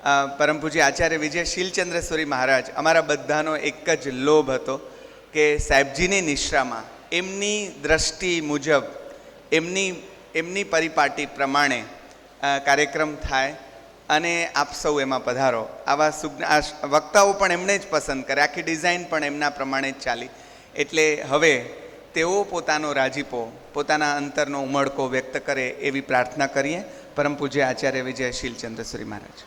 પરમ પૂજ્ય આચાર્ય વિજય શીલચંદ્ર સુરી મહારાજ અમારા બધાનો એક જ લોભ હતો કે સાહેબજીની નિશ્રામાં એમની દ્રષ્ટિ મુજબ એમની પરિપાટી પ્રમાણે કાર્યક્રમ થાય અને આપ સૌ એમાં પધારો. આવા વક્તાઓ પણ એમણે જ પસંદ કરે, આખી ડિઝાઇન પણ એમના પ્રમાણે જ ચાલી. એટલે હવે તેઓ પોતાનો રાજીપો, પોતાના અંતરનો ઉમળકો વ્યક્ત કરે એવી પ્રાર્થના કરીએ. પરમ પૂજ્ય આચાર્ય વિજય શીલચંદ્ર સુરી મહારાજ.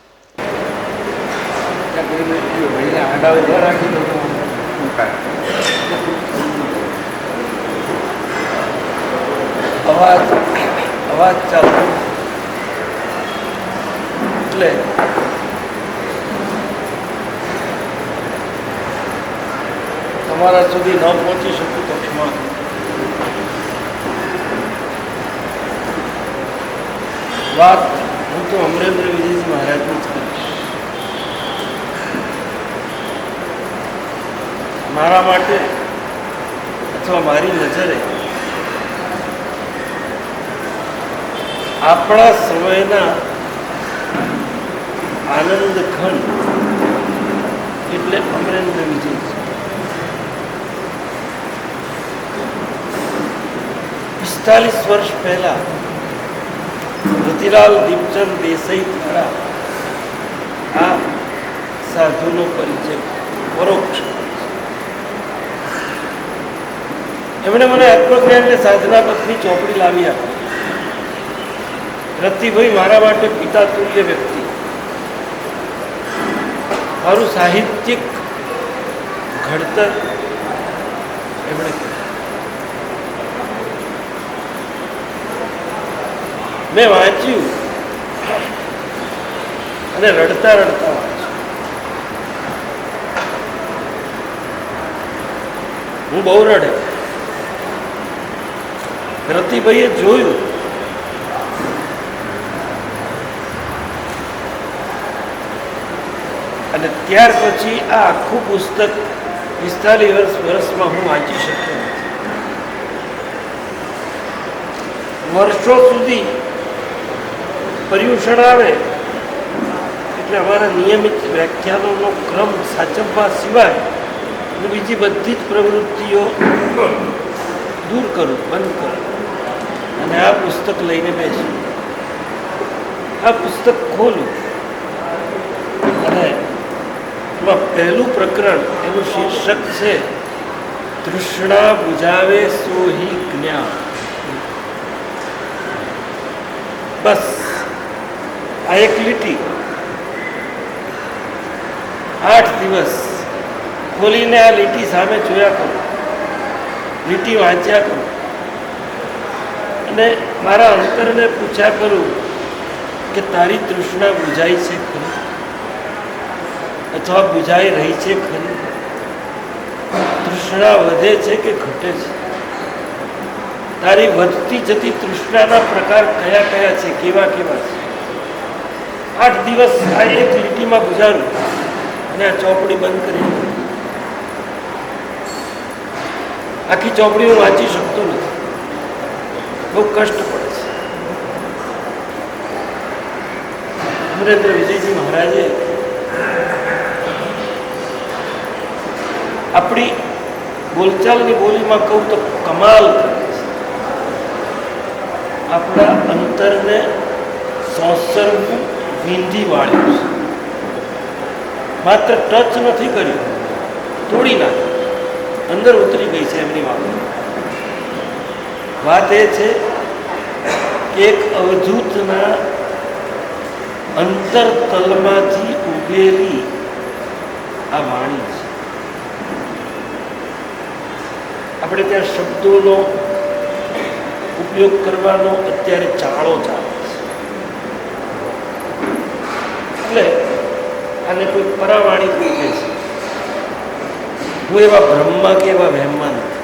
અવાજ ચાલતો એટલે તમારા સુધી ન પહોંચી શકું તો ક્ષમા. વાત હું તો અમરેન્દ્ર વિજયજી મહારાજની જ કરીશ. મારા માટે અથવા મારી નજરે આપણા સમયના આનંદ ખંડ એટલે અમરેન્દ્ર વિજય. 45 વર્ષ પહેલા રતિલાલ દીપચંદ દેસાઈ દ્વારા આ સાધુનો પરિચય પરોક્ષ. એમણે મને આત્મજ્ઞાનને સાધના પથની ચોપડી લાવી આપી. રતિભાઈ મારા માટે પિતા તુલ્ય વ્યક્તિ, મારું સાહિત્યિક ઘડતર એમણે કર્યું. મેં વાંચ્યું અને રડતા રડતા વાંચ્યું. હું બહુ રડે. રતિભાઈએ જોયું અને ત્યાર પછી આ આખું પુસ્તક 45 વર્ષમાં હું વાંચી શક્યો નથી. વર્ષો સુધી પર્યુષણ આવે એટલે અમારા નિયમિત વ્યાખ્યાનોનો ક્રમ સાચવવા સિવાય બીજી બધી જ પ્રવૃત્તિઓ દૂર કરું, બંધ કરું અને આ પુસ્તક લઈને બેસું. આ પુસ્તક ખોલું અને એમાં પહેલું પ્રકરણ એનું શીર્ષક છે તૃષ્ણા બુજાવે સોહી જ્ઞાન. બસ આ એક લીટી 8 દિવસ ખોલીને આ લીટી સામે જોયા કરું, લીટી વાંચ્યા કરું અને મારા અંતરને પૂછ્યા કરું કે તારી તૃષ્ણા બુજાય છે ખરી અથવા બુજાઈ રહી છે ખરી? તૃષ્ણા વધે છે કે ઘટે છે? તારી વધતી જતી તૃષ્ણાના પ્રકાર કયા કયા છે, કેવા કેવા છે? 8 દિવસ આ એક લીટીમાં ગુજારું અને આ ચોપડી બંધ કરી. આખી ચોપડી હું વાંચી શકતો નથી, બહુ કષ્ટ પડે છે. અમરેન્દ્ર વિજયજી મહારાજે આપણી બોલચાલની બોલીમાં કહું તો કમાલ કરે છે. આપણા અંતરને સંસર્ગનું વિંધી વાળ્યું છે. માત્ર ટચ નથી કર્યું, તોડી નાખ્યું, અંદર ઉતરી ગઈ છે એમની વાત. એ છે કે એક અવધૂતના અંતરતલમાંથી ઉગેલી આ વાણી છે. આપણે ત્યાં શબ્દોનો ઉપયોગ કરવાનો અત્યારે ચાળો ચાલે છે. એટલે આને કોઈ પરાવાણી કહે છે. હું એવા બ્રહ્મા કે એવા વહેમમાં નથી.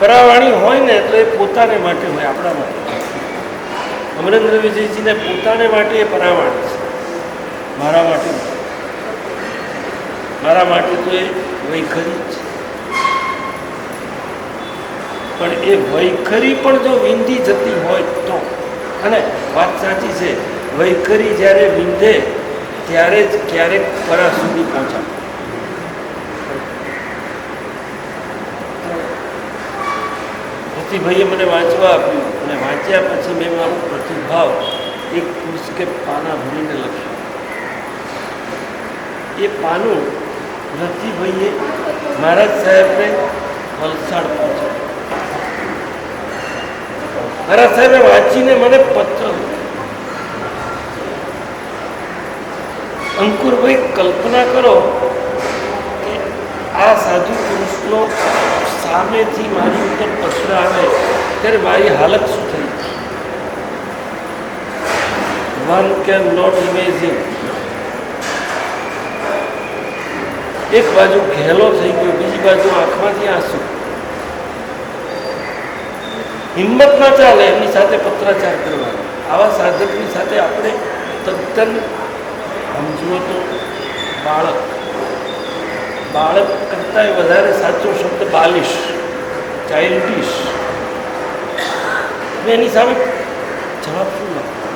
પરાવાણી હોય ને તો એ પોતાને માટે હોય, આપણા માટે. અમરેન્દ્ર વિજયજીને પોતાને માટે એ પરાવાણી છે, મારા માટે. મારા માટે તો એ વૈખરી જ છે. પણ એ વૈખરી પણ જો વિંધી જતી હોય તો, અને વાત સાચી છે વૈખરી જ્યારે વિંધે ત્યારે જ ક્યારેક પરા સુધી પહોંચાડે. ભાઈએ મને વાંચવા આપ્યું અને વાંચ્યા પછી મેં મારો પ્રતિભાવ એક પુસ્તકે પાના ભરીને લખ્યું. એ પાનું રતિભાઈએ મહારાજ સાહેબને વલસાડ પહોંચાડ્યું. મહારાજ સાહેબે વાંચીને મને પત્ર. અંકુરભાઈ, કલ્પના કરો કે આ સાધુ પુરુષનો સામેથી મારી ઉપર પત્ર આવે ત્યારે મારી હાલત શું થઈ? One can not imagine. એક બાજુ ઘેલો થઈ ગયો, બીજી બાજુ આંખમાંથી આંસુ. હિંમત ના ચાલે એમની સાથે પત્રાચાર કરવાનો. આવા સાધકની સાથે આપણે તદ્દન સમજવો તો બાળક કરતાં વધારે સાચો શબ્દ બાલિશ, ચાઇલ્ડિશ. મેં એની સામે જવાબ શું લખ્યો?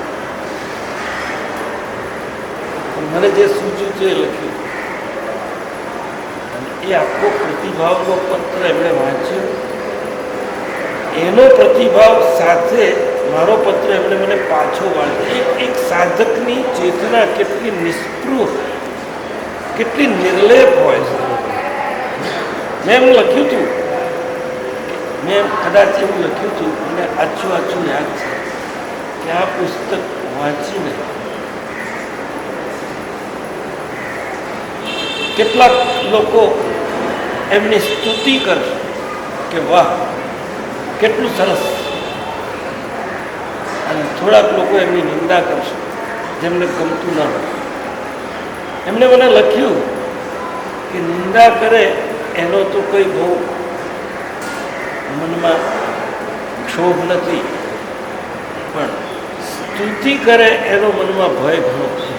મને જે સૂચ્યું છે એ લખ્યું. એ આખો પ્રતિભાવનો પત્ર એમણે વાંચ્યો. એનો પ્રતિભાવ સાથે મારો પત્ર એમણે મને પાછો વાંચ્યો. એક સાધકની ચેતના કેટલી નિષ્પૃહ, કેટલી નિર્લેપ હોય છે. મેં એમ લખ્યું હતું, મેં કદાચ એવું લખ્યું હતું, મને આછું યાદ છે કે આ પુસ્તક વાંચીને કેટલાક લોકો એમની સ્તુતિ કરશે કે વાહ કેટલું સરસ, અને થોડાક લોકો એમની નિંદા કરશે જેમને ગમતું ન હોય. એમણે મને લખ્યું કે નિંદા કરે એનો તો કોઈ બહુ મનમાં ક્ષોભ નથી, પણ સ્તુતિ કરે એનો મનમાં ભય ઘણો છે.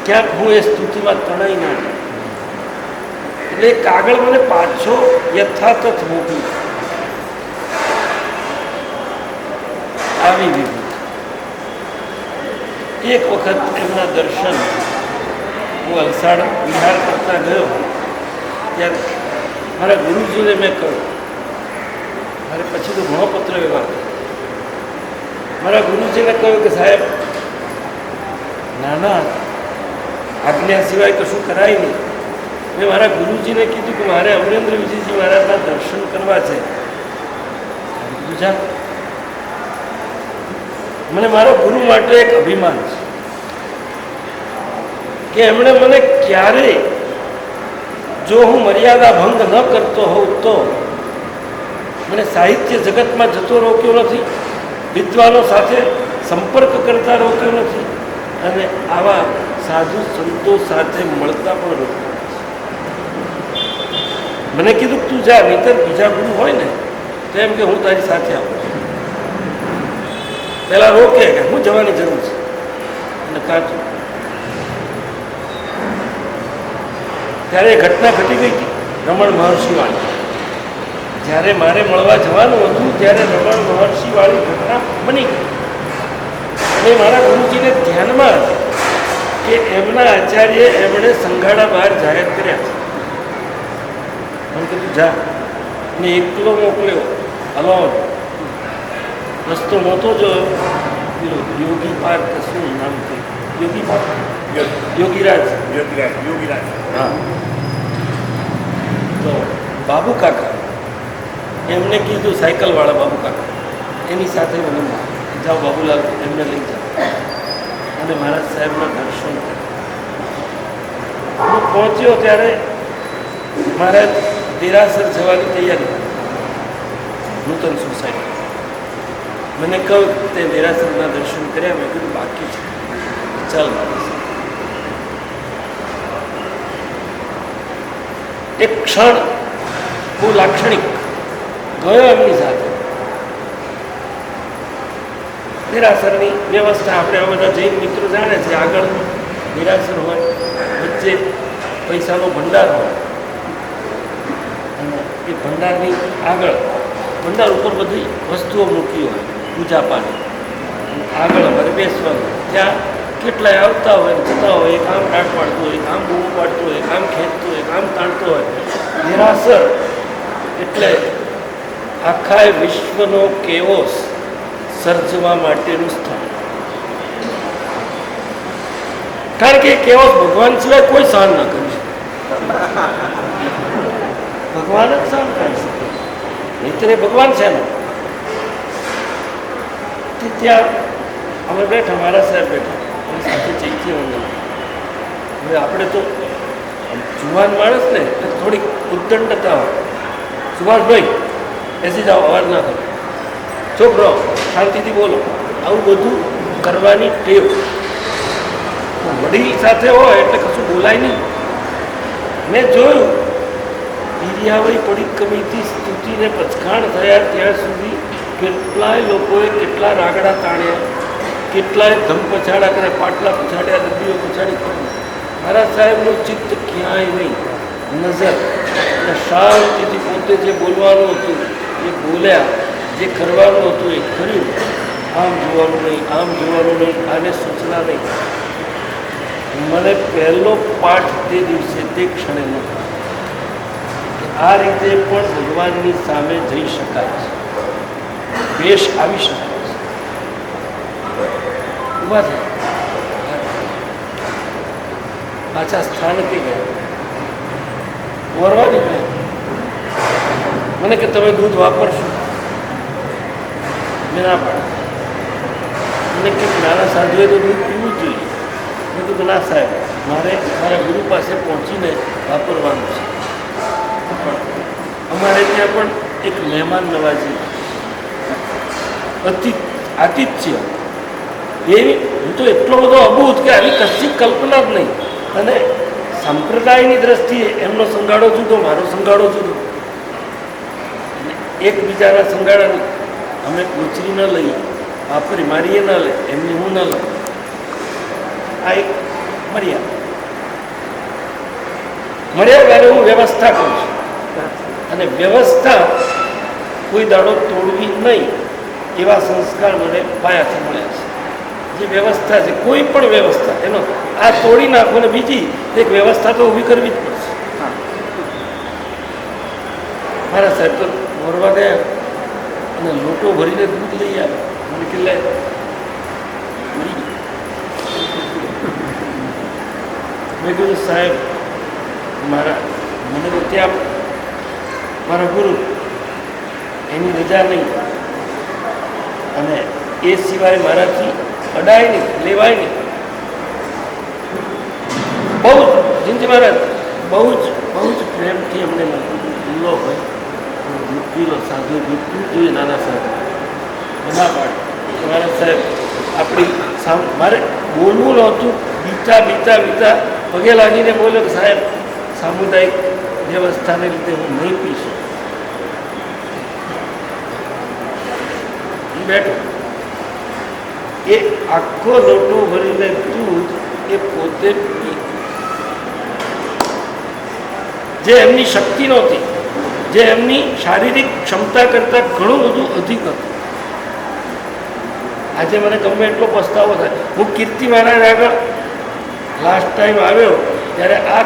ક્યાંક હું એ સ્તુતિમાં તણાઈ ના જાય. એટલે એ કાગળ મને પાછો યથાતથ મોકલ્યો. આવી વિભૂતિ. એક વખત એમના દર્શન હું વલસાડ વિહાર કરતા ગયો ત્યારે મારા ગુરુજીને મેં કહ્યું, મારે પછી તો ઘણો પત્ર વ્યવહાર મારા ગુરુજીને કહ્યું કે સાહેબ નાના આજ્ઞા સિવાય કશું કરાય નહીં. મેં મારા ગુરુજીને કીધું કે મારે અમરેન્દ્ર વિજયજી મહારાજના દર્શન કરવા છે. ગુજરાત મને મારા ગુરુ માટે એક અભિમાન છે કે એમણે મને ક્યારેય, જો હું મર્યાદા ભંગ ન કરતો હોઉં તો મને સાહિત્ય જગતમાં જતો રોક્યો નથી, વિદ્વાનો સાથે સંપર્ક કરતા રોક્યો નથી, અને આવા સાધુ સંતો સાથે મળતા પણ રોક્યો. મને કીધું તું જા, નહીતર બીજા ગુરુ હોય ને તો એમ કે હું તારી સાથે આવું. પહેલાં રોકે કે હું જવાની જરૂર છે, અને કાચું. ત્યારે એ ઘટના ઘટી ગઈ હતી રમણ મહર્ષિવાળી. જ્યારે મારે મળવા જવાનું હતું ત્યારે રમણ મહર્ષિવાળી ઘટના બની ગઈ. અને મારા ગુરુજીને ધ્યાનમાં હતી કે એમના આચાર્ય એમણે સંઘાડા બહાર જાહેર કર્યા છે. મને કીધું જા, ને એકલો મોકલ્યો અલોન. રસ્તો નહોતો જોયો. યોગી પાર્ક શું નામ છે? યોગી પાર્ક, યોગીરાજ. હા, તો બાબુ કાકા એમને કીધું, સાયકલવાળા બાબુ કાકા, એની સાથે મને જાઓ બાબુલાલ, એમને લઈ જાઓ. અને મહારાજ સાહેબના દર્શન હું પહોંચ્યો ત્યારે મહારાજ દેરાસર જવાની તૈયારી, નૂતન સોસાયટી. મને કહ્યું તે દેરાસરના દર્શન કર્યા. મેં કીધું બાકી છે, ચાલ મારી. એક ક્ષણ બહુ લાક્ષણિક ગયો એમની સાથે. દેરાસરની વ્યવસ્થા આપણે આ બધા જૈન મિત્રો જાણે છે. આગળ દેરાસર હોય, વચ્ચે પૈસાનો ભંડાર હોય, અને એ ભંડારની આગળ ભંડાર ઉપર બધી વસ્તુઓ મૂકી હોય પૂજા પાઠ, આગળ અમારે બેસવાનું. ત્યાં કેટલાય આવતા હોય જતા હોય, એક આમ રાટ પાડતું હોય, એક આમ બૂમ પાડતું હોય, એક આમ ખેંચતું હોય, એક આમ તાણતું હોય. નિરાસર એટલે આખા વિશ્વનો કેઓસ સર્જવા માટેનું સ્થળ. કારણ કે કેઓસ ભગવાન સિવાય કોઈ સહન ન કરી શકે. ભગવાન જ સહન કરી શકે, નહીતર એ ભગવાન છે ને. ત્યાં અમે બેઠા, મારા સાહેબ બેઠા, એની સાથે ચૈત્ય વંદન. હવે આપણે તો જુવાન માણસ ને થોડીક ઉદ્દંડતા હોય. સુભાષભાઈ બેસી જાઓ, અવાજ ના કરો, ચૂપ રહો, શાંતિથી બોલો, આવું બધું કરવાની ટેવ. વડીલ સાથે હોય એટલે કશું બોલાય નહીં. મેં જોયું ઈરિયાવળી પડી કમીથી સ્તુતિને પચખાણ થયા ત્યાં સુધી કેટલાય લોકોએ કેટલા રાગડા તાણ્યા, કેટલાય ધમ પછાડા કર્યા, પાટલા પછાડ્યા, દંડીઓ પછાડી કરી. મારા સાહેબનું ચિત્ત ક્યાંય નહીં, નજર અને શાંતિથી પોતે જે બોલવાનું હતું એ બોલ્યા, જે કરવાનું હતું એ કર્યું. આમ જોવાનું નહીં, આમ જોવાનું નહીં, આને સૂચના નહીં. મને પહેલો પાઠ તે દિવસે તે ક્ષણે નહોતો કે આ રીતે પણ ભગવાનની સામે જઈ શકાય છે, વેશ આવી શકાય છે. ઊભા થાય, પાછા સ્થાનકે ગયા, વરવાની ગયા. મને કે તમે દૂધ વાપરશો? મેં ના પાડી. મને કે નાના સાધુએ તો દૂધ પીવું જ જોઈએ. મેં કીધું ના સાહેબ, મારે મારા ગુરુ પાસે પહોંચીને વાપરવાનું છે. પણ અમારે ત્યાં પણ એક મહેમાન નવાજી, આતિથ્ય એવી, હું તો એટલો બધો અબૂત કે આવી કશી કલ્પના જ નહીં. અને સંપ્રદાયની દ્રષ્ટિએ એમનો સંગાડો જુદો, મારો સંગાડો જુદો. એકબીજાના સંગાડાની અમે ગોચરી ન લઈએ, વાપરી મારીએ ન લે, એમની હું ન લઉં. આ એક મળ્યા ત્યારે હું વ્યવસ્થા કરું છું. અને વ્યવસ્થા કોઈ દાડો તોડવી નહીં એવા સંસ્કાર મને પાયાથી મળ્યા છે. જે વ્યવસ્થા છે, કોઈ પણ વ્યવસ્થા, એનો આ તોડી નાખો ને બીજી એક વ્યવસ્થા તો ઊભી કરવી જ પડશે. મારા સાહેબ તો મોરવા ગયા અને લોટો ભરીને દૂધ લઈ આવે. મને કે લે, મેં કીધું સાહેબ મને તો ત્યાં મારા ગુરુ એની રજા નહીં, અને એ સિવાય મારાથી અડાય નહીં, લેવાય નહીં. બહુ જ જીંજી મહારાજ બહુ જ પ્રેમથી અમને લો ભાઈ દૂધ પી લો, સાધુ દૂધ પીવું જોઈએ, નાના સાહેબ ના પાડે. મારા સાહેબ આપણી મારે બોલવું નહોતું, બીતા પગે લાગીને બોલ્યો કે સાહેબ સામુદાયિક વ્યવસ્થાને લીધે હું નહીં પી શકું. બેઠો એ આખો લોટો ભરીને દૂધ એ પોતે પી, જે એમની શક્તિ નહોતી, જે એમની શારીરિક ક્ષમતા કરતાં ઘણું બધું અધિક હતું. આજે મને ગમે એટલો પસ્તાવો થાય. હું કીર્તિ મહારાજ આગળ લાસ્ટ ટાઈમ આવ્યો ત્યારે આ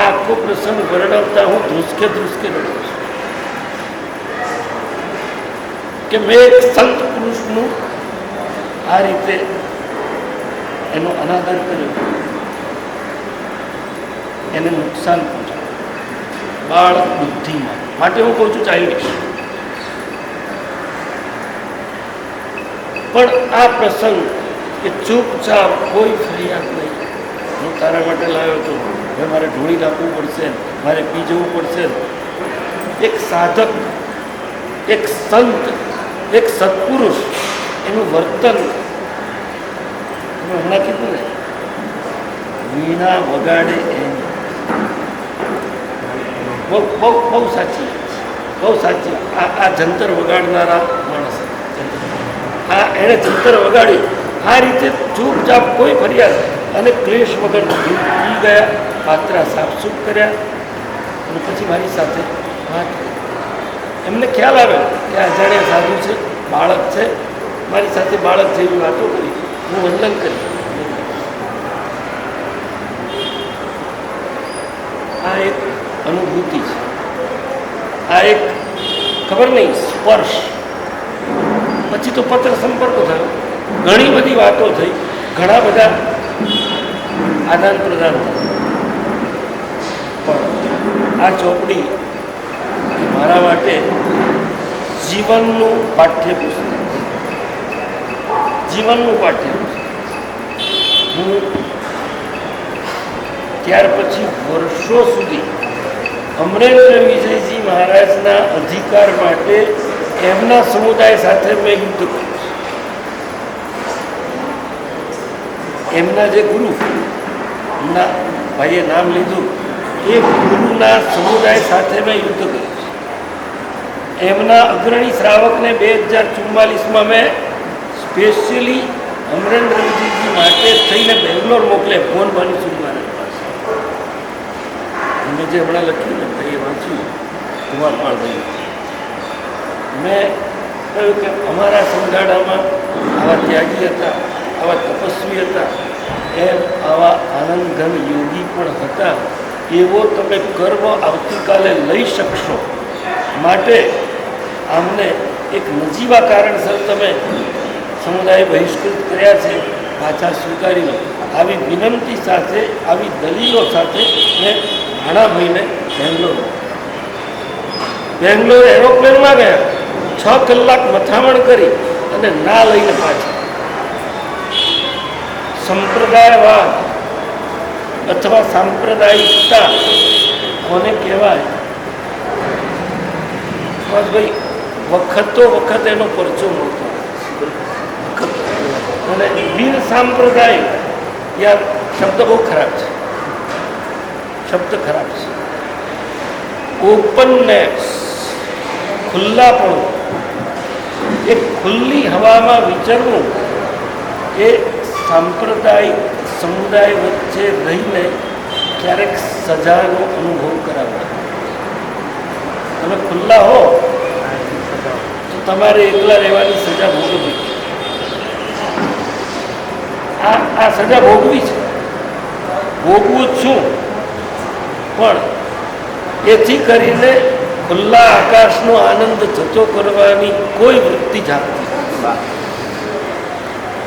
આખો પ્રસંગ વર્ણવતા હું ધ્રુસકે રડું છું કે મેં એક સંત પુરુષનું આ રીતે એનો અનાદર કર્યો, એને નુકસાન પહોંચાડ્યું બાળ બુદ્ધિમાં. માટે હું કહું છું ચાઇલ્ડિશ. પણ આ પ્રસંગ કે ચૂપચાપ કોઈ ફરિયાદ નહીં, હું તારા માટે લાવ્યો હતો, હવે મારે ઢોળી નાખવું પડશે, મારે પી જવું પડશે. એક સાધક, એક સંત, એક સત્પુરુષ એનું વર્તન હમણાં કીધું ને, વીણા વગાડે એમ બહુ સાચી, બહુ સાચી. આ જંતર વગાડનારા માણસ, એણે જંતર વગાડ્યું આ રીતે ચૂપચાપ, કોઈ ફરિયાદ અને ક્લેશ વગર પી ગયા, પાત્રા સાફસૂફ કર્યા અને પછી મારી સાથે વાત કરી. એમને ખ્યાલ આવે કે અજાણ્યા સાધુ છે, બાળક છે, મારી સાથે બાળક જેવી વાતો કરી, હું વંદન કરી. આ એક અનુભૂતિ છે, આ એક ખબર નહીં સ્પર્શ. પછી તો પત્ર સંપર્કો થયો, ઘણી બધી વાતો થઈ, ઘણા બધા આદાન પ્રદાન થયું. પણ આ ચોપડી મારા માટે જીવનનું પાઠ્યપુસ્તક, જીવનનું પાઠ્યપુસ્તક. હું ત્યાર પછી વર્ષો સુધી અમરેન્દ્ર વિજયજી મહારાજના અધિકાર માટે એમના સમુદાય સાથે મેં યુદ્ધ કર્યું. એમના જે ગુરુ, એમના ભાઈએ નામ લીધું, એ ગુરુના સમુદાય સાથે મેં યુદ્ધ કર્યું. એમના અગ્રણી શ્રાવકને 2044માં મેં સ્પેશિયલી અમરેન્દ્ર વિજયજી માટે થઈને બેંગ્લોર મોકલે, ફોન બાનુસુરી મહારાજ પાસે. મેં જે હમણાં લખ્યું ને ભાઈએ વાંચ્યું, કુમારપાળભાઈ, મેં કહ્યું કે અમારા સંઘાડામાં આવા ત્યાગી હતા, આવા તપસ્વી હતા, એમ આવા આનંદઘન યોગી પણ હતા. એવો તમે ગર્વ આવતીકાલે લઈ શકશો. માટે આમને એક નજીવા કારણસર તમે સમુદાય બહિષ્કૃત કર્યા છે, પાછા સ્વીકારી લો. આવી વિનંતી સાથે, આવી દલીલો સાથે મેં ભાણાભાઈને બેંગ્લોર એરોપ્લેનમાં ગયા, 6 કલાક મથામણ કરી અને ના લઈને પાછા. સંપ્રદાયવાદ અથવા સાંપ્રદાયિકતા કોને કહેવાય? ભાઈ વખતો વખત એનો પરચો મળતો, અને બિન સાંપ્રદાયિક યાર શબ્દ બહુ ખરાબ છે, શબ્દ ખરાબ છે. ઓપનનેસ, ખુલ્લાપણું, એક ખુલ્લી હવામાં વિચરવું, એ સાંપ્રદાયિક સમુદાય વચ્ચે રહીને ક્યારેક સજાનો અનુભવ કરાવે. તમે ખુલ્લા હો તો તમારે એકલા રહેવાની સજા ભોગવવી. આ સજા ભોગવી છે, ભોગવું જ છું. પણ એથી કરીને ખુલ્લા આકાશનો આનંદ જતો કરવાની કોઈ વૃત્તિ જાગતી.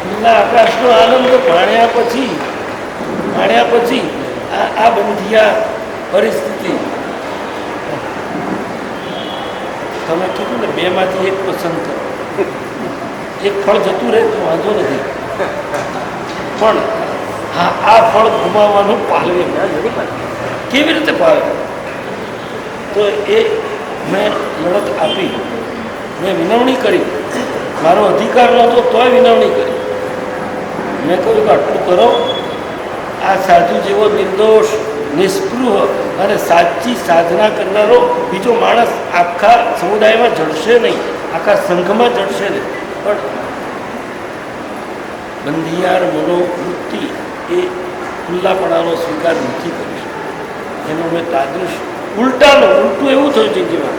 ખુલ્લા આકાશનો આનંદ માણ્યા પછી આ બંધિયા પરિસ્થિતિ. તમે કીધું ને, 2માંથી 1 પસંદ કરો, એક ફળ જતું રહે તો વાંધો નથી, પણ હા, આ ફળ ગુમાવવાનું પાલવે. કેવી રીતે પાલવે? તો એ મેં લડત આપી, મેં વિનવણી કરી. મારો અધિકાર નહોતો તોય વિનવણી કરી. મેં કહ્યું કે આટલું કરો. આ સાધુ જેવો નિર્દોષ, નિસ્પૃહ અને સાચી સાધના કરનારો બીજો માણસ આખા સમુદાયમાં જડશે નહીં, આખા સંઘમાં જડશે નહીં. પણ બંધિયાર મનોવૃત્તિ એ ખુલ્લાપણાનો સ્વીકાર નથી કરી શકતી. એનો મેં તાદૃશ ઉલટું એવું થયું છે જીવન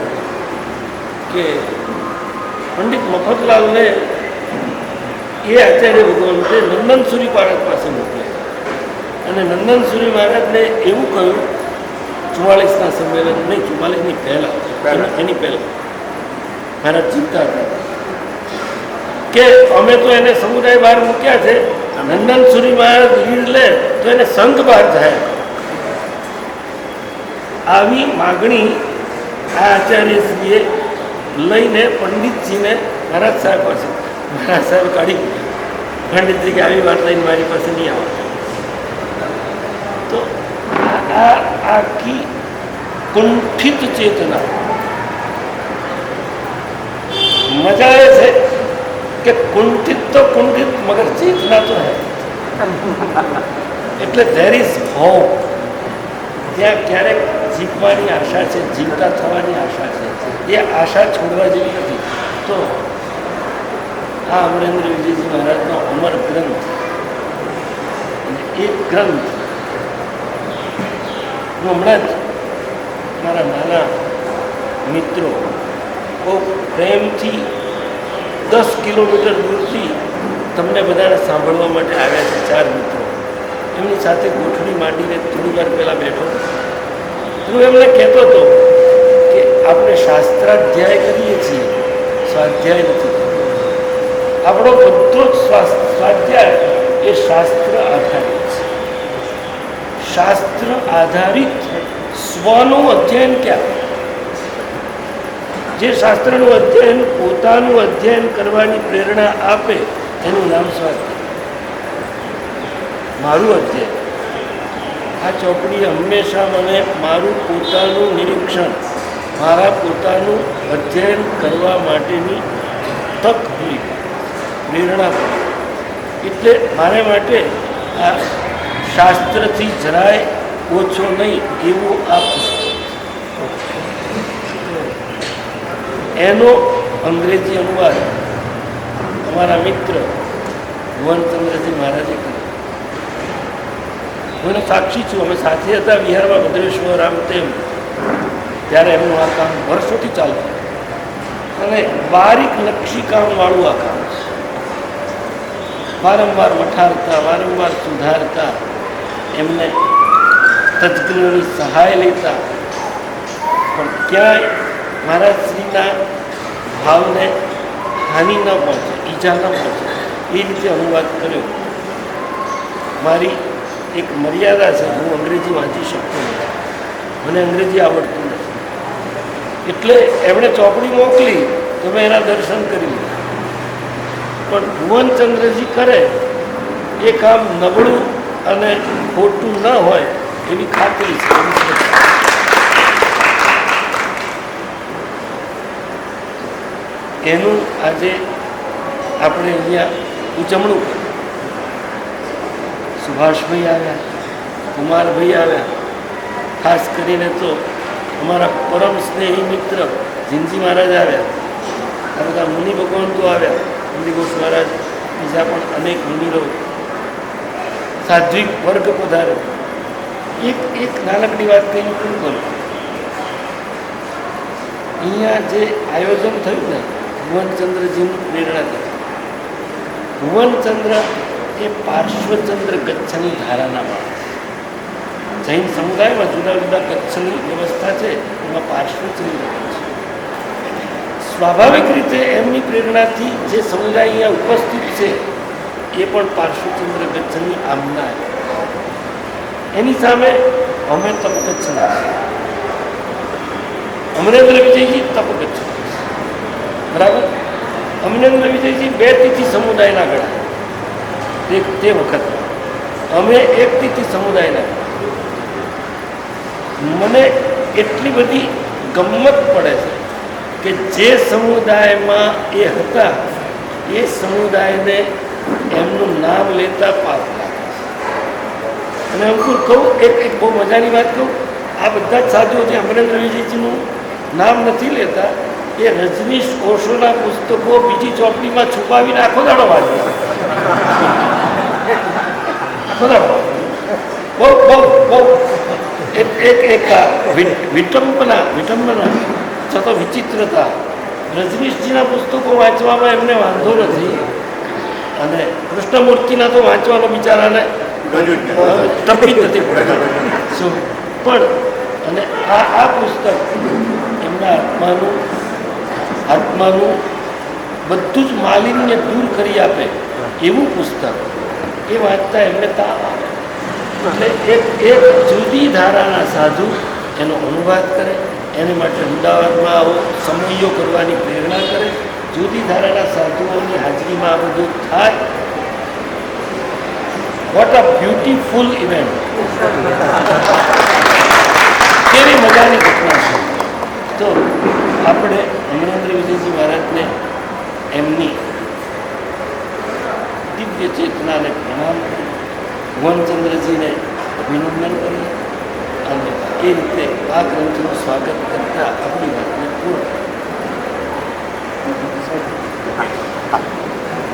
કે પંડિત મફતલાલને એ આચાર્ય ભગવંતે નંદનસુરી મહારાજ પાસે મોકલ્યા, અને નંદનસુરી મહારાજને એવું કહ્યું, 44ના સંમેલન નહીં, 44ની પહેલાં, એની પહેલાં મહારાજ ચિંતા હતા કે અમે તો એને સમુદાય બહાર મૂક્યા છે, નંદનસુરી મહારાજ લીડ લે તો એને સંઘ બહાર જાય. આવી માગણી આ આચાર્યશ્રીએ લઈને પંડિતજીને મહારાજ સાહેબ પાસે, મહારાજ સાહેબ કાઢી પંડિતજી કે આવી વાત લઈને મારી પાસે નહીં આવવા. તો આ આખી કુંઠિત ચેતના મજા એ છે કે કુંઠિત તો કુંઠિત મગર ચેતના તો હે. એટલે ધેર ઇઝ હોપ. ત્યાં ક્યારેક જીતવાની આશા છે, જીવતા થવાની આશા છે. એ આશા છોડવા જેવી નથી. તો આ અમરેન્દ્ર વિજયજી મહારાજનો અમર ગ્રંથ, એક ગ્રંથ હું હમણાં જ મારા નાના મિત્રો બહુ પ્રેમથી 10 કિલોમીટર દૂરથી તમને બધાને સાંભળવા માટે આવ્યા છે 4 મિત્રો. એમની સાથે ગોઠડી માંડીને થોડી વાર પહેલાં બેઠો. હું એમને કહેતો હતો કે આપણે શાસ્ત્રાધ્યાય કરીએ છીએ, સ્વાધ્યાય નથી કરતો. આપણો બધો જ સ્વાધ્યાય એ શાસ્ત્ર આધારિત છે. શાસ્ત્ર આધારિત સ્વનું અધ્યયન ક્યાં? જે શાસ્ત્રનું અધ્યયન પોતાનું અધ્યયન કરવાની પ્રેરણા આપે એનું નામ સ્વાધ્યાય. મારું અધ્યયન, આ ચોપડી હંમેશા મને મારું પોતાનું નિરીક્ષણ, મારા પોતાનું અધ્યયન કરવા માટેની તક પૂરી પ્રેરણા પૂરી. એટલે મારે માટે આ શાસ્ત્રથી જરાય ઓછો નહીં એવું આ પુસ્તક. એનો અંગ્રેજી અનુવાદ અમારા મિત્ર ભુવનચંદ્રજી મહારાજે કર્યો. હું એનો સાક્ષી છું. અમે સાથે હતા વિહારમાં ભદ્રેશ્વર આમ તેમ, ત્યારે એમનું આ કામ વર્ષોથી ચાલતું અને બારીક નકશીકામવાળું આ કામ છે. વારંવાર મઠારતા, વારંવાર સુધારતા, એમને તજજ્ઞોની સહાય લેતા, પણ ક્યાંય મહારાજશ્રીના ભાવને હાનિ ન પહોંચે, ઈજા ન પહોંચે એ રીતે અનુવાદ કર્યો. મારી એક મર્યાદા છે, હું અંગ્રેજી વાંચી શકતો નથી, મને અંગ્રેજી આવડતું નથી. એટલે એમણે ચોપડી મોકલી તો મેં એના દર્શન કરી લીધા. પણ ભુવનચંદ્રજી કરે એ કામ નબળું અને ખોટું ન હોય એવી ખાતરી છે. એનું આજે આપણે અહીંયા ઉજવણું કર્યું. સુભાષભાઈ આવ્યા, કુમારભાઈ આવ્યા, ખાસ કરીને તો અમારા પરમ સ્નેહી મિત્ર જીનજી મહારાજ આવ્યા, આ બધા મુનિ ભગવંતો આવ્યા, નંદીઘોષ મહારાજ, બીજા પણ અનેક મુનિરો, સાધ્વિક વર્ગ પધાર્યો. એક નાનકડી વાત કહીને પૂરું કરું. અહીંયા જે આયોજન થયું ને ભુવનચંદ્રજીનું પ્રેરણાથી, ભુવનચંદ્ર એ પાર્શ્વચંદ્ર ગચ્છની ધારાના માણસ. જૈન સમુદાયમાં જુદા જુદા ગચ્છની વ્યવસ્થા છે, એમાં પાર્શ્વચંદ્ર ગચ્છ. સ્વાભાવિક રીતે એમની પ્રેરણાથી જે સમુદાય અહીંયા ઉપસ્થિત છે એ પણ પાર્શ્વચંદ્ર ગચ્છની આમના. એની સામે અમે તપગચ્છના, અમરેન્દ્ર વિજયજી તપગચ્છ, બરાબર. અમરેન્દ્ર વિજયજી 2 તિથિ સમુદાયના ગણા તે વખત, અમે 1 તિથિ સમુદાયના. મને એટલી બધી ગમ્મત પડે છે કે જે સમુદાયમાં એ હતા એ સમુદાયને એમનું નામ લેતા પાપ લાગે છે. અને અંકુર કહું, એક બહુ મજાની વાત કહું, આ બધા જ સાધુઓ જે અમરેન્દ્ર વિજયજીનું નામ નથી લેતા એ રજનીશ ઓશોના પુસ્તકો બીજી ચોપડીમાં છુપાવીને આખો દાડો વાંચે. આખો દાડો બહુ બહુ બહુ એક વિટંબના છતાં વિચિત્રતા. રજનીશજીના પુસ્તકો વાંચવામાં એમને વાંધો નથી, અને કૃષ્ણમૂર્તિના તો વાંચવાનો બિચારાને તકલીફ નથી શું. પણ અને આ પુસ્તક એમના આત્માનું બધું જ માલિન્ય દૂર કરી આપે એવું પુસ્તક. એ વાંચતા એમને તાવ આવે. એટલે એક જુદી ધારાના સાધુ એનો અનુવાદ કરે, એને માટે અમદાવાદમાં આવો સમયો કરવાની પ્રેરણા કરે, જુદી ધારાના સાધુઓની હાજરીમાં આ બધું થાય. What a beautiful event! કેવી મજાની ઘટના છે. તો આપણે અમરેન્દ્ર વિજયજી મહારાજને એમની દિવ્ય ચેતનાને પ્રણામ કરી, ભુવનચંદ્રજીને અભિનંદન કરીએ અને એ રીતે આ ગ્રંથનું સ્વાગત કરતા આપણી વાતને પૂર્ણ.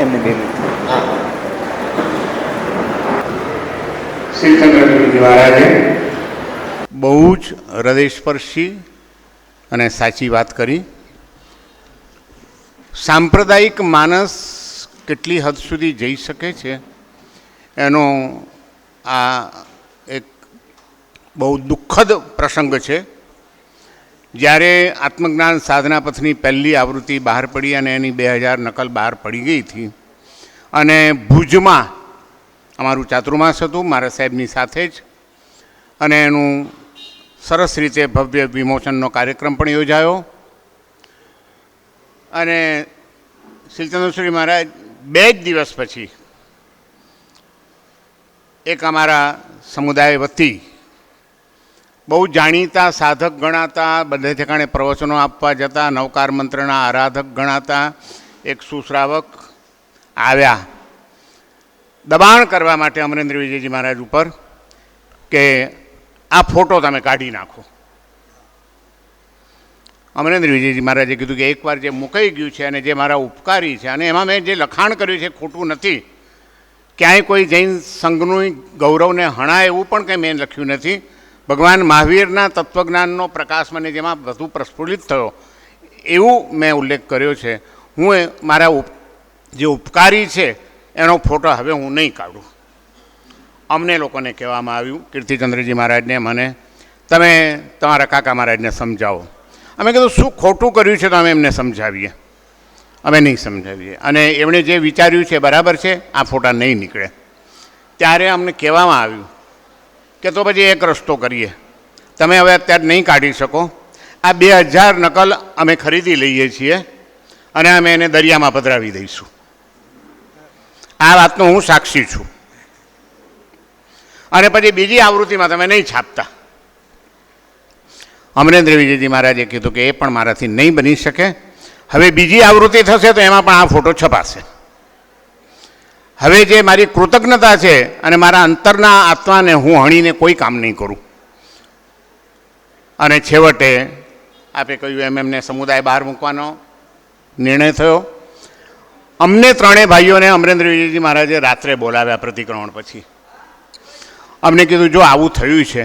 એમને બે શિવચંદ્રજી મહારાજે બહુ જ હૃદયસ્પર્શી અને સાચી વાત કરી. સાંપ્રદાયિક માનસ કેટલી હદ સુધી જઈ શકે છે એનો આ એક બહુ દુઃખદ પ્રસંગ છે. જ્યારે આત્મજ્ઞાન સાધના પથની પહેલી આવૃત્તિ બહાર પડી અને એની 2000 નકલ બહાર પડી ગઈ હતી અને ભુજમાં અમારું ચાતુર્માસ હતું મારા સાહેબની સાથે જ, અને એનું સરસ રીતે ભવ્ય વિમોચનનો કાર્યક્રમ પણ યોજાયો. અને શીલચંદ્રશ્રી મહારાજ 2 જ દિવસ પછી એક અમારા સમુદાય વતી બહુ જાણીતા સાધક ગણાતા, બધે ઠેકાણે પ્રવચનો આપવા જતા, નવકાર મંત્રના આરાધક ગણાતા એક સુશ્રાવક આવ્યા દબાણ કરવા માટે અમરેન્દ્ર વિજયજી મહારાજ ઉપર કે આ ફોટો તમે કાઢી નાખો. અમરેન્દ્ર વિજયજી મહારાજે કીધું કે એકવાર જે મુકાઈ ગયું છે અને જે મારા ઉપકારી છે, અને એમાં મેં જે લખાણ કર્યું છે ખોટું નથી, ક્યાંય કોઈ જૈન સંઘનું ગૌરવને હણાય એવું પણ કંઈ મેં લખ્યું નથી. ભગવાન મહાવીરના તત્વજ્ઞાનનો પ્રકાશ મને જેમાં વધુ પ્રસ્ફુલિત થયો એવું મેં ઉલ્લેખ કર્યો છે. હું મારા જે ઉપકારી છે એનો ફોટો હવે હું નહીં કાઢું. અમને લોકોને કહેવામાં આવ્યું, કીર્તિચંદ્રજી મહારાજને, મને, તમે તમારા કાકા મહારાજને સમજાવો. અમે કીધું શું ખોટું કર્યું છે તો અમે એમને સમજાવીએ. અમે નહીં સમજાવીએ, અને એમણે જે વિચાર્યું છે બરાબર છે, આ ફોટા નહીં નીકળે. ત્યારે અમને કહેવામાં આવ્યું કે તો પછી એક રસ્તો કરીએ, તમે હવે અત્યારે નહીં કાઢી શકો, આ 2000 નકલ અમે ખરીદી લઈએ છીએ અને અમે એને દરિયામાં પધરાવી દઈશું. આ વાતનો હું સાક્ષી છું. અને પછી બીજી આવૃત્તિમાં તમે નહીં છાપતા. અમરેન્દ્ર વિજયજી મહારાજે કીધું કે એ પણ મારાથી નહીં બની શકે, હવે બીજી આવૃત્તિ થશે તો એમાં પણ આ ફોટો છપાશે. હવે જે મારી કૃતજ્ઞતા છે અને મારા અંતરના આત્માને હું હણીને કોઈ કામ નહીં કરું. અને છેવટે આપે કહ્યું એમ એમને સમુદાય બહાર મૂકવાનો નિર્ણય થયો. અમને 3 ભાઈઓને અમરેન્દ્ર વિજયજી મહારાજે રાત્રે બોલાવ્યા પ્રતિક્રમણ પછી. અમને કીધું જો આવું થયું છે,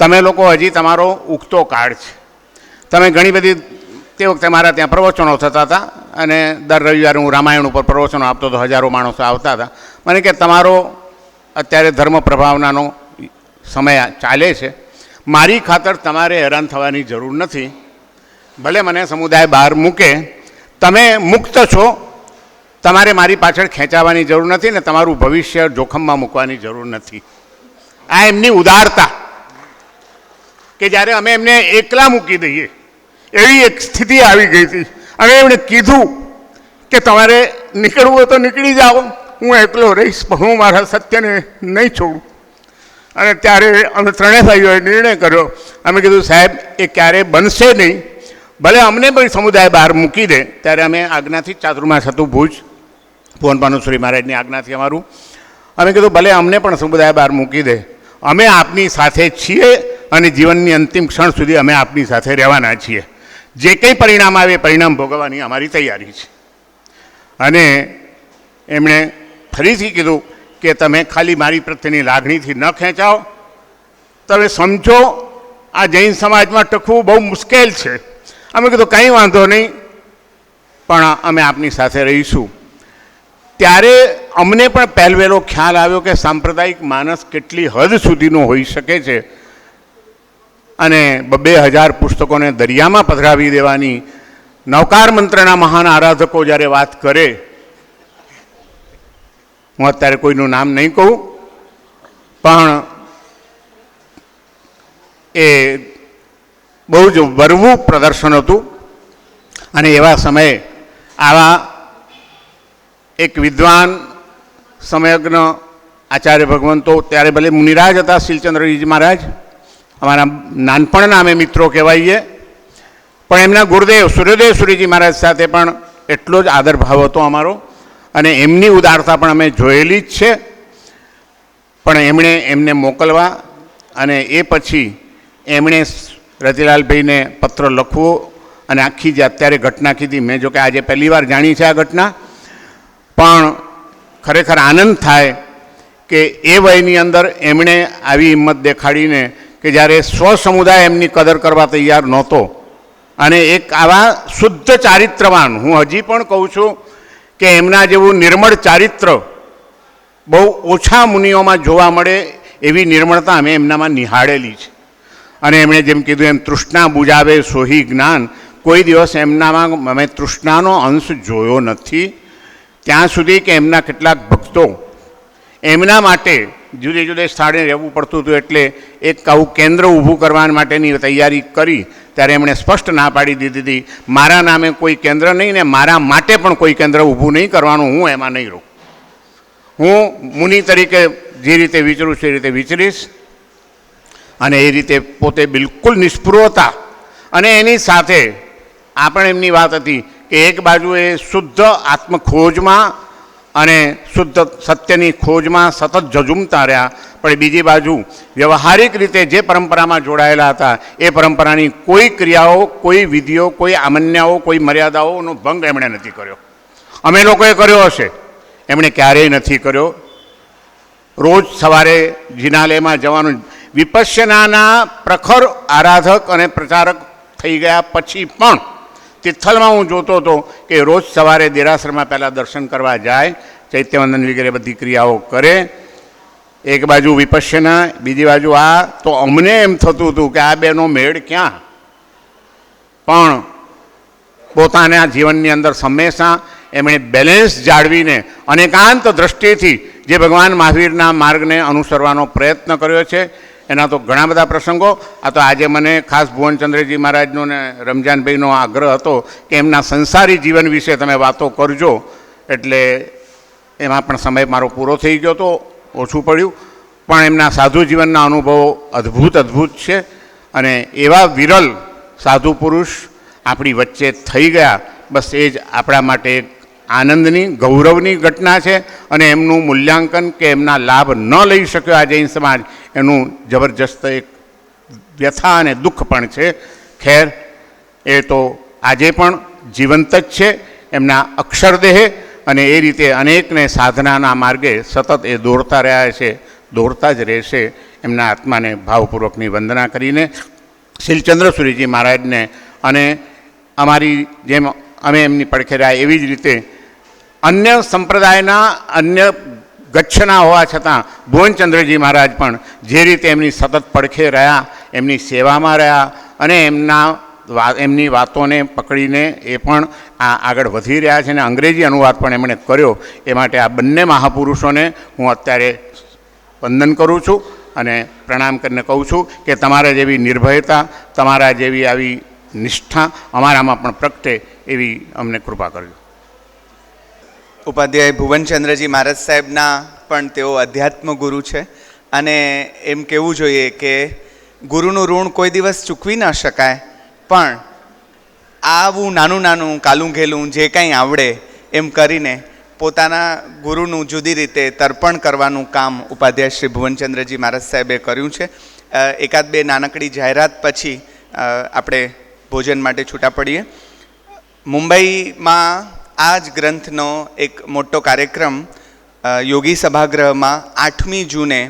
તમે લોકો હજી તમારો ઉગતો કાળ છે, તમે ઘણી બધી, તે વખતે મારા ત્યાં પ્રવચનો થતા હતા અને દર રવિવારે હું રામાયણ ઉપર પ્રવચનો આપતો હતો, હજારો માણસો આવતા હતા. મને કે તમારો અત્યારે ધર્મ પ્રભાવનાનો સમય ચાલે છે, મારી ખાતર તમારે હેરાન થવાની જરૂર નથી. ભલે મને સમુદાય બહાર મૂકે, તમે મુક્ત છો, તમારે મારી પાછળ ખેંચાવાની જરૂર નથી ને તમારું ભવિષ્ય જોખમમાં મૂકવાની જરૂર નથી. આ એમની ઉદારતા કે જ્યારે અમે એમને એકલા મૂકી દઈએ એવી એક સ્થિતિ આવી ગઈ હતી. અને એમણે કીધું કે તમારે નીકળવું હોય તો નીકળી જાઓ, હું એકલો રહીશ, પણ હું મારા સત્યને નહીં છોડું. અને ત્યારે અમે 3 ભાઈઓએ નિર્ણય કર્યો. અમે કીધું સાહેબ એ ક્યારેય બનશે નહીં, ભલે અમને પણ સમુદાય બહાર મૂકી દે. ત્યારે અમે આજ્ઞાથી ચાતુર્માસ હતું ભુજ, ભુવનપાનુશ્રી મહારાજની આજ્ઞાથી અમારું. અમે કીધું ભલે અમને પણ સમુદાય બહાર મૂકી દે, અમે આપની સાથે છીએ અને જીવનની અંતિમ ક્ષણ સુધી અમે આપની સાથે રહેવાના છીએ. જે કંઈ પરિણામ આવે એ પરિણામ ભોગવવાની અમારી તૈયારી છે. અને એમણે ફરીથી કીધું કે તમે ખાલી મારી પ્રત્યેની લાગણીથી ન ખેંચાઓ, તમે સમજો આ જૈન સમાજમાં ટકવું બહુ મુશ્કેલ છે. અમે કીધું કંઈ વાંધો નહીં, પણ અમે આપની સાથે રહીશું. ત્યારે અમને પણ પહેલવેલો ખ્યાલ આવ્યો કે સાંપ્રદાયિક માનસ કેટલી હદ સુધીનો હોઈ શકે છે. અને 2000 પુસ્તકોને દરિયામાં પધરાવી દેવાની નવકાર મંત્રના મહાન આરાધકો જ્યારે વાત કરે, હું અત્યારે કોઈનું નામ નહીં કહું, પણ એ બહુ જ વરવું પ્રદર્શન હતું. અને એવા સમયે આવા એક વિદ્વાન સમયજ્ઞ આચાર્ય ભગવંતો, ત્યારે ભલે મુનિરાજ હતા શીલચંદ્રજી મહારાજ, અમારા નાનપણના અમે મિત્રો કહેવાઈએ, પણ એમના ગુરુદેવ સૂર્યદેવ સુરીજી મહારાજ સાથે પણ એટલો જ આદરભાવ હતો અમારો. અને એમની ઉદારતા પણ અમે જોયેલી જ છે. પણ એમણે એમને મોકલવા અને એ પછી એમણે રતિલાલભાઈને પત્ર લખવો અને આખી જે અત્યારે ઘટના કીધી, મેં જો કે આજે પહેલી વાર જાણી છે આ ઘટના, પણ ખરેખર આનંદ થાય કે એ વયની અંદર એમણે આવી હિંમત દેખાડીને કે જ્યારે સ્વ સમુદાય એમની કદર કરવા તૈયાર નહોતો અને એક આવા શુદ્ધ ચારિત્રવાન, હું હજી પણ કહું છું કે એમના જેવું નિર્મળ ચારિત્ર બહુ ઓછા મુનિઓમાં જોવા મળે એવી નિર્મળતા અમે એમનામાં નિહાળેલી છે. અને એમણે જેમ કીધું એમ તૃષ્ણા બુજાવે સોહી જ્ઞાન, કોઈ દિવસ એમનામાં અમે તૃષ્ણાનો અંશ જોયો નથી. ત્યાં સુધી કે એમના કેટલાક ભક્તો એમના માટે જુદે જુદે સ્થળે રહેવું પડતું હતું, એટલે એક આવું કેન્દ્ર ઊભું કરવા માટેની તૈયારી કરી ત્યારે એમણે સ્પષ્ટ ના પાડી દીધી હતી, મારા નામે કોઈ કેન્દ્ર નહીં ને મારા માટે પણ કોઈ કેન્દ્ર ઊભું નહીં કરવાનું, હું એમાં નહીં રહું. હું મુનિ તરીકે જે રીતે વિચરું છું એ રીતે વિચરીશ. અને એ રીતે પોતે બિલકુલ નિષ્પૃહતા. અને એની સાથે આ પણ એમની વાત હતી કે એક બાજુ એ શુદ્ધ આત્મખોજમાં અને શુદ્ધ સત્યની ખોજમાં સતત ઝઝૂમતા રહ્યા, પણ બીજી બાજુ વ્યવહારિક રીતે જે પરંપરામાં જોડાયેલા હતા એ પરંપરાની કોઈ ક્રિયાઓ, કોઈ વિધિઓ, કોઈ આમન્યાઓ, કોઈ મર્યાદાઓનો ભંગ એમણે નથી કર્યો. અમે લોકોએ કર્યો હશે, એમણે ક્યારેય નથી કર્યો. રોજ સવારે જિનાલયમાં જવાનું. વિપશ્યનાના પ્રખર આરાધક અને પ્રચારક થઈ ગયા પછી પણ તિથલમાં હું જોતો હતો કે રોજ સવારે દેરાસરમાં પહેલાં દર્શન કરવા જાય, ચૈત્યવંદન વગેરે બધી ક્રિયાઓ કરે. એક બાજુ વિપશ્યના, બીજી બાજુ આ. તો અમને એમ થતું હતું કે આ બેનો મેળ ક્યાં? પણ પોતાના જીવનની અંદર હંમેશા એમણે બેલેન્સ જાળવીને અનેકાંત દ્રષ્ટિથી જે ભગવાન મહાવીરના માર્ગને અનુસરવાનો પ્રયત્ન કર્યો છે, એના તો ઘણા બધા પ્રસંગો. આ તો આજે મને ખાસ ભુવનચંદ્રજી મહારાજનો ને રમજાનભાઈનો આગ્રહ હતો કે એમના સંસારી જીવન વિશે તમે વાતો કરજો, એટલે એમાં પણ સમય મારો પૂરો થઈ ગયો તો ઓછું પડ્યું. પણ એમના સાધુ જીવનના અનુભવો અદ્ભુત છે. અને એવા વિરલ સાધુ પુરુષ આપણી વચ્ચે થઈ ગયા, બસ એ જ આપણા માટે આનંદની, ગૌરવની ઘટના છે. અને એમનું મૂલ્યાંકન કે એમના લાભ ન લઈ શક્યો આ જૈન સમાજ, એનું જબરજસ્ત એક વ્યથા અને દુઃખ પણ છે. ખેર, એ તો આજે પણ જીવંત જ છે એમના અક્ષરદેહે, અને એ રીતે અનેકને સાધનાના માર્ગે સતત એ દોરતા રહ્યા છે, દોરતા જ રહેશે. એમના આત્માને ભાવપૂર્વકની વંદના કરીને શીલચંદ્ર સુરીજી મહારાજને અને અમારી જેમ અમે એમની પડખે રહ્યા એવી જ રીતે અન્ય સંપ્રદાયના, અન્ય ગચ્છના હોવા છતાં ભુવનચંદ્રજી મહારાજ પણ જે રીતે એમની સતત પડખે રહ્યા, એમની સેવામાં રહ્યા અને એમની વાતોને પકડીને એ પણ આગળ વધી રહ્યા છે અને અંગ્રેજી અનુવાદ પણ એમણે કર્યો. એ માટે આ બંને મહાપુરુષોને હું અત્યારે વંદન કરું છું અને પ્રણામ કરીને કહું છું કે તમારા જેવી નિર્ભયતા, તમારા જેવી આવી નિષ્ઠા અમારામાં પણ પ્રગટે એવી અમને કૃપા કરજો. ઉપાધ્યાય ભુવનચંદ્રજી મહારાજ સાહેબના પણ તેઓ અધ્યાત્મ ગુરુ છે. અને એમ કહેવું જોઈએ કે ગુરુનું ઋણ કોઈ દિવસ ચૂકવી ન શકાય, પણ આવું નાનું નાનું કાલું ઘેલું જે કંઈ આવડે એમ કરીને પોતાના ગુરુનું જુદી રીતે તર્પણ કરવાનું કામ ઉપાધ્યાય શ્રી ભુવનચંદ્રજી મહારાજ સાહેબે કર્યું છે. એકાદ બે નાનકડી જાહેરાત પછી આપણે ભોજન માટે છૂટા પડીએ. મુંબઈમાં આ જ ગ્રંથનો એક મોટો કાર્યક્રમ યોગી સભાગૃહમાં 8મી જૂને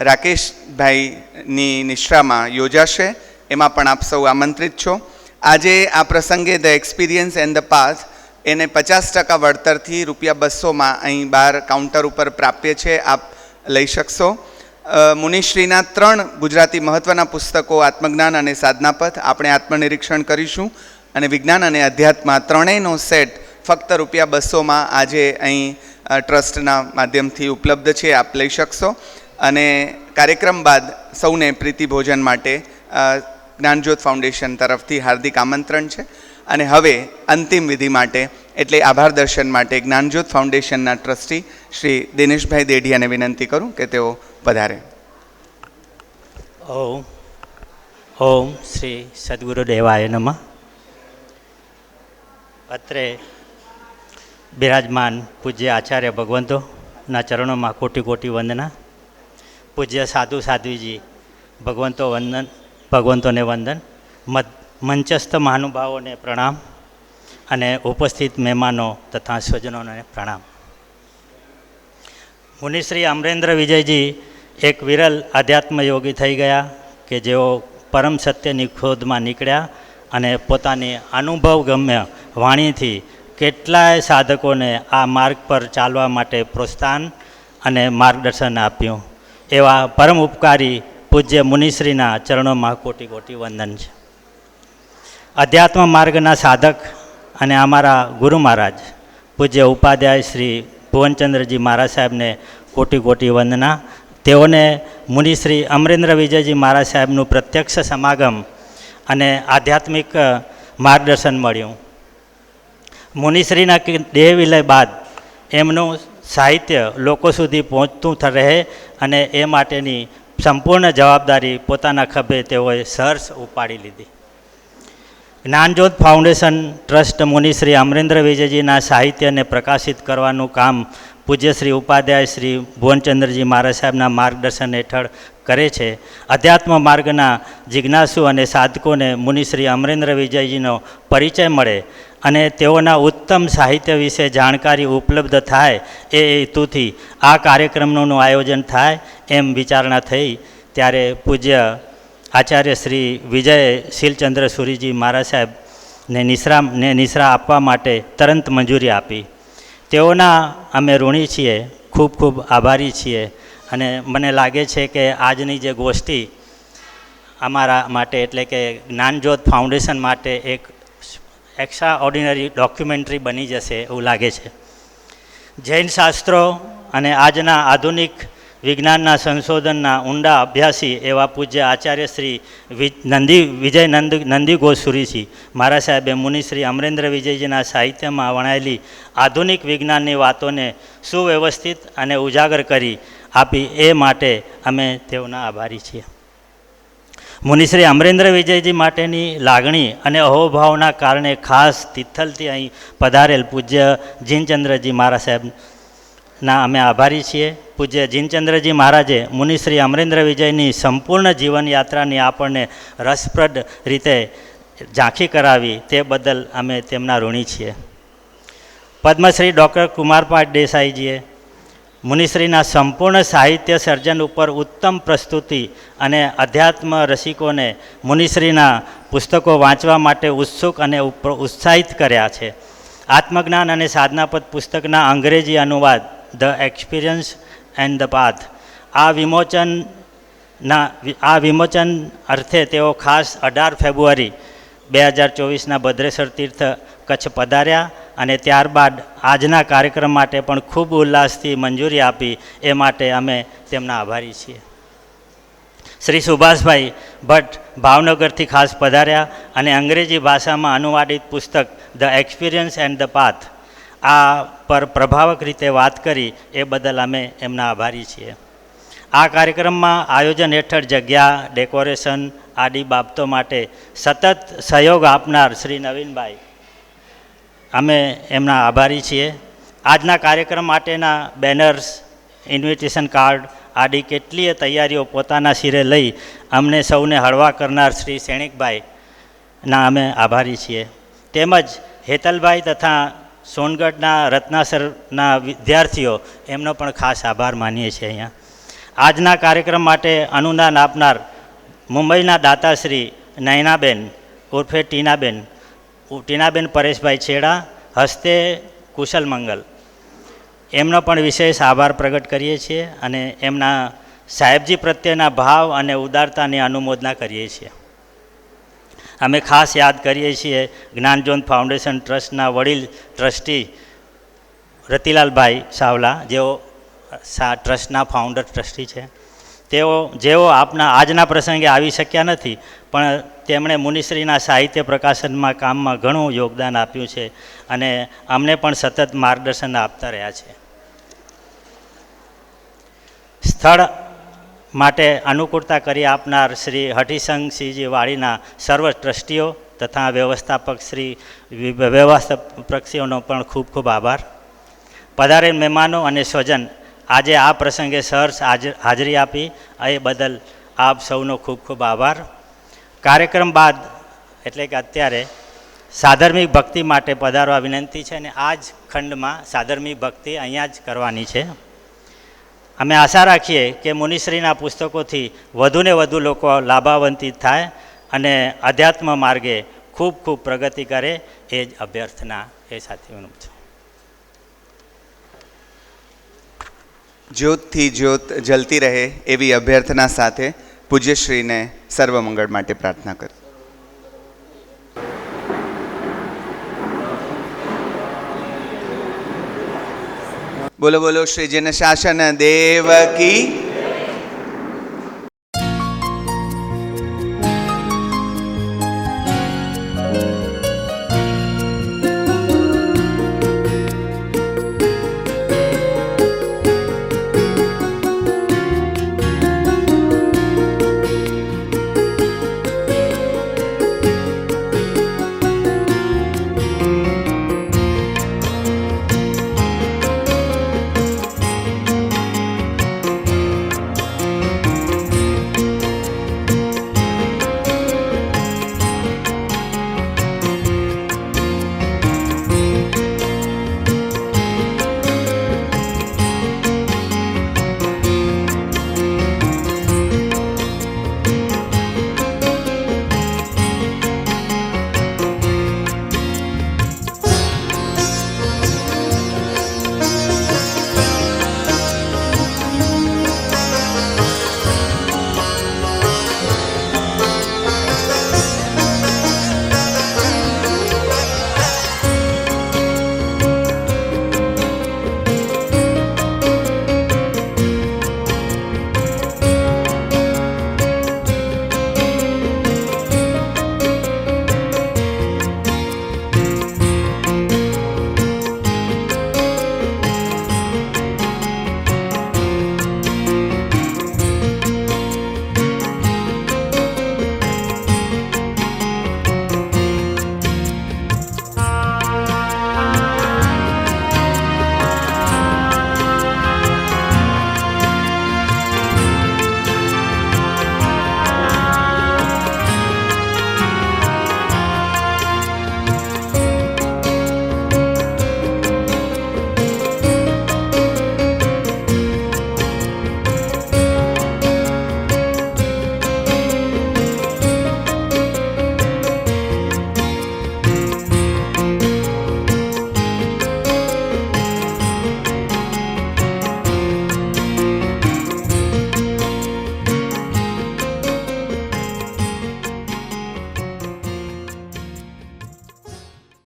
રાકેશભાઈની નિશ્રામાં યોજાશે. એમાં પણ આપ સૌ આમંત્રિત છો. આજે આ પ્રસંગે the experience and the path એને 50% વળતરથી ₹200 અહીં બહાર કાઉન્ટર ઉપર પ્રાપ્ય છે, આપ લઈ શકશો. મુનિશ્રીના 3 ગુજરાતી મહત્ત્વના પુસ્તકો આત્મજ્ઞાન અને સાધનાપથ આપણે આત્મનિરીક્ષણ કરીશું, અને વિજ્ઞાન અને અધ્યાત્મ ત્રણેયનો સેટ ફક્ત ₹200 આજે અહીં ટ્રસ્ટના માધ્યમથી ઉપલબ્ધ છે, આપ લઈ શકશો. અને કાર્યક્રમ બાદ સૌને પ્રીતિ ભોજન માટે જ્ઞાનજ્યોત ફાઉન્ડેશન તરફથી હાર્દિક આમંત્રણ છે. અને હવે અંતિમ વિધિ માટે એટલે આભાર દર્શન માટે જ્ઞાનજ્યોત ફાઉન્ડેશનના ટ્રસ્ટી શ્રી દિનેશભાઈ દેઢિયાને વિનંતી કરું કે તેઓ પધારે. ઓમ શ્રી સદગુરુદેવાય નમઃ. અત્રે બિરાજમાન પૂજ્ય આચાર્ય ભગવંતોના ચરણોમાં કોટી કોટી વંદના. પૂજ્ય સાધુ સાધ્વીજી ભગવંતોને વંદન. મંચસ્થ મહાનુભાવોને પ્રણામ અને ઉપસ્થિત મહેમાનો તથા સ્વજનોને પ્રણામ. મુનિશ્રી અમરેન્દ્ર વિજયજી એક વિરલ આધ્યાત્મ યોગી થઈ ગયા કે જેઓ પરમ સત્યની ખોદમાં નીકળ્યા અને પોતાની અનુભવગમ્ય વાણીથી કેટલાય સાધકોને આ માર્ગ પર ચાલવા માટે પ્રોત્સાહન અને માર્ગદર્શન આપ્યું. એવા પરમ ઉપકારી પૂજ્ય મુનિશ્રીના ચરણોમાં કોટી કોટી વંદન છે. અધ્યાત્મ માર્ગના સાધક અને અમારા ગુરુ મહારાજ પૂજ્ય ઉપાધ્યાય શ્રી ભુવનચંદ્રજી મહારાજ સાહેબને કોટી કોટી વંદના. તેઓને મુનિશ્રી અમરેન્દ્ર વિજયજી મહારાજ સાહેબનું પ્રત્યક્ષ સમાગમ અને આધ્યાત્મિક માર્ગદર્શન મળ્યું. મુનિશ્રીના દેહ વિલય બાદ એમનું સાહિત્ય લોકો સુધી પહોંચતું રહે અને એ માટેની સંપૂર્ણ જવાબદારી પોતાના ખભે તેઓએ સહર્ષ ઉપાડી લીધી. જ્ઞાનજ્યોત ફાઉન્ડેશન ટ્રસ્ટ મુનિશ્રી અમરેન્દ્ર વિજયજીના સાહિત્યને પ્રકાશિત કરવાનું કામ પૂજ્ય શ્રી ઉપાધ્યાય શ્રી ભુવનચંદ્રજી મહારાજ સાહેબના માર્ગદર્શન હેઠળ કરે છે. અધ્યાત્મ માર્ગના જિજ્ઞાસુ અને સાધકોને મુનિશ્રી અમરેન્દ્ર વિજયજીનો પરિચય મળે અને તેઓના ઉત્તમ સાહિત્ય વિશે જાણકારી ઉપલબ્ધ થાય એ હેતુથી આ કાર્યક્રમનું આયોજન થાય એમ વિચારણા થઈ. ત્યારે પૂજ્ય આચાર્ય શ્રી વિજય શીલચંદ્ર સુરીજી મહારાજ સાહેબને નિશ્રા આપવા માટે તરત મંજૂરી આપી. તેઓના અમે ઋણી છીએ, ખૂબ ખૂબ આભારી છીએ. અને મને લાગે છે કે આજની જે ગોષ્ઠી અમારા માટે એટલે કે જ્ઞાનજ્યોત ફાઉન્ડેશન માટે એક એક્સ્ટ્રા ઓર્ડિનરી ડોક્યુમેન્ટરી બની જશે એવું લાગે છે. જૈન શાસ્ત્રો અને આજના આધુનિક વિજ્ઞાનના સંશોધનના ઊંડા અભ્યાસી એવા પૂજ્ય આચાર્ય શ્રી વિજય નંદી ગોસ્વામીજી મહારાજ સાહેબે મુનિશ્રી અમરેન્દ્ર વિજયજીના સાહિત્યમાં વણાયેલી આધુનિક વિજ્ઞાનની વાતોને સુવ્યવસ્થિત અને ઉજાગર કરી આપી એ માટે અમે તેઓના આભારી છીએ. મુનિશ્રી અમરેન્દ્ર વિજયજી માટેની લાગણી અને અહોભાવના કારણે ખાસ તિથલથી અહીં પધારેલ પૂજ્ય જીનચંદ્રજી મહારાજ સાહેબના અમે આભારી છીએ. પૂજ્ય જીનચંદ્રજી મહારાજે મુનિશ્રી અમરેન્દ્ર વિજયની સંપૂર્ણ જીવનયાત્રાની આપણને રસપ્રદ રીતે ઝાંખી કરાવી તે બદલ અમે તેમના ઋણી છીએ. પદ્મશ્રી ડૉક્ટર કુમારપાળ દેસાઈજીએ મુનિશ્રીના સંપૂર્ણ સાહિત્ય સર્જન ઉપર ઉત્તમ પ્રસ્તુતિ અને અધ્યાત્મ રસિકોને મુનિશ્રીના પુસ્તકો વાંચવા માટે ઉત્સુક અને ઉત્સાહિત કર્યા છે. આત્મજ્ઞાન અને સાધનાપદ પુસ્તકના અંગ્રેજી અનુવાદ the experience and the path આ વિમોચન અર્થે તેઓ ખાસ 18 ફેબ્રુઆરી 2024ના ભદ્રેશ્વર તીર્થ કચ્છ પધાર્યા અને ત્યારબાદ આજના કાર્યક્રમ માટે પણ ખૂબ ઉલ્લાસથી મંજૂરી આપી એ માટે અમે તેમના આભારી છીએ. શ્રી સુભાષભાઈ ભટ્ટ ભાવનગરથી ખાસ પધાર્યા અને અંગ્રેજી ભાષામાં અનુવાદિત પુસ્તક the experience and the path આ પર પ્રભાવક રીતે વાત કરી એ બદલ અમે એમના આભારી છીએ. આ કાર્યક્રમમાં આયોજન હેઠળ જગ્યા, ડેકોરેશન આદિ બાબતો માટે સતત સહયોગ આપનાર શ્રી નવીનભાઈ અમે એમના આભારી છીએ. આજના કાર્યક્રમ માટેના બેનર્સ, ઇન્વિટેશન કાર્ડ આદિ કેટલીય તૈયારીઓ પોતાના શિરે લઈ અમને સૌને હળવા કરનાર શ્રી સૈનિકભાઈના અમે આભારી છીએ. તેમજ હેતલભાઈ તથા સોનગઢના રત્નાસરના વિદ્યાર્થીઓ એમનો પણ ખાસ આભાર માનીએ છીએ. અહીંયા આજના કાર્યક્રમ માટે અનુદાન આપનાર મુંબઈના દાતાશ્રી નયનાબેન ઉર્ફે ટીનાબેન પરેશભાઈ છેડા હસ્તે કુશલ મંગલ એમનો પણ વિશેષ આભાર પ્રગટ કરીએ છીએ અને એમના સાહેબજી પ્રત્યેના ભાવ અને ઉદારતાની અનુમોદના કરીએ છીએ. અમે ખાસ યાદ કરીએ છીએ જ્ઞાનજ્યોત ફાઉન્ડેશન ટ્રસ્ટના વડીલ ટ્રસ્ટી રતિલાલભાઈ સાવલા જેઓ ટ્રસ્ટના ફાઉન્ડર ટ્રસ્ટી છે. જેઓ આજના પ્રસંગે આવી શક્યા નથી પણ તેમણે મુનિશ્રીના સાહિત્ય પ્રકાશનમાં કામમાં ઘણું યોગદાન આપ્યું છે અને અમને પણ સતત માર્ગદર્શન આપતા રહ્યા છે. સ્થળ માટે અનુકૂળતા કરી આપનાર શ્રી હઠીસંઘસિંહજી વાડીના સર્વ ટ્રસ્ટીઓ તથા વ્યવસ્થાપકશ્રીઓનો પણ ખૂબ ખૂબ આભાર. પધારેલ મહેમાનો અને સ્વજન આજે આ પ્રસંગે સહર્ષ હાજરી આપી એ બદલ આપ સૌનો ખૂબ ખૂબ આભાર. કાર્યક્રમ બાદ એટલે કે અત્યારે સાધર્મિક ભક્તિ માટે પધારવા વિનંતી છે અને આ જ ખંડમાં સાધર્મિક ભક્તિ અહીંયા જ કરવાની છે. અમે આશા રાખીએ કે મુનિશ્રીના પુસ્તકોથી વધુને વધુ લોકો લાભાન્વિત થાય અને અધ્યાત્મ માર્ગે ખૂબ ખૂબ પ્રગતિ કરે એ જ અભ્યર્થના એ સાથે હું છું. જ્યોતથી જ્યોત જલતી રહે એવી અભ્યર્થના સાથે પૂજ્યશ્રીને સર્વમંગળ માટે પ્રાર્થના કરી. બોલો બોલો શ્રી જન શાસન દેવ કી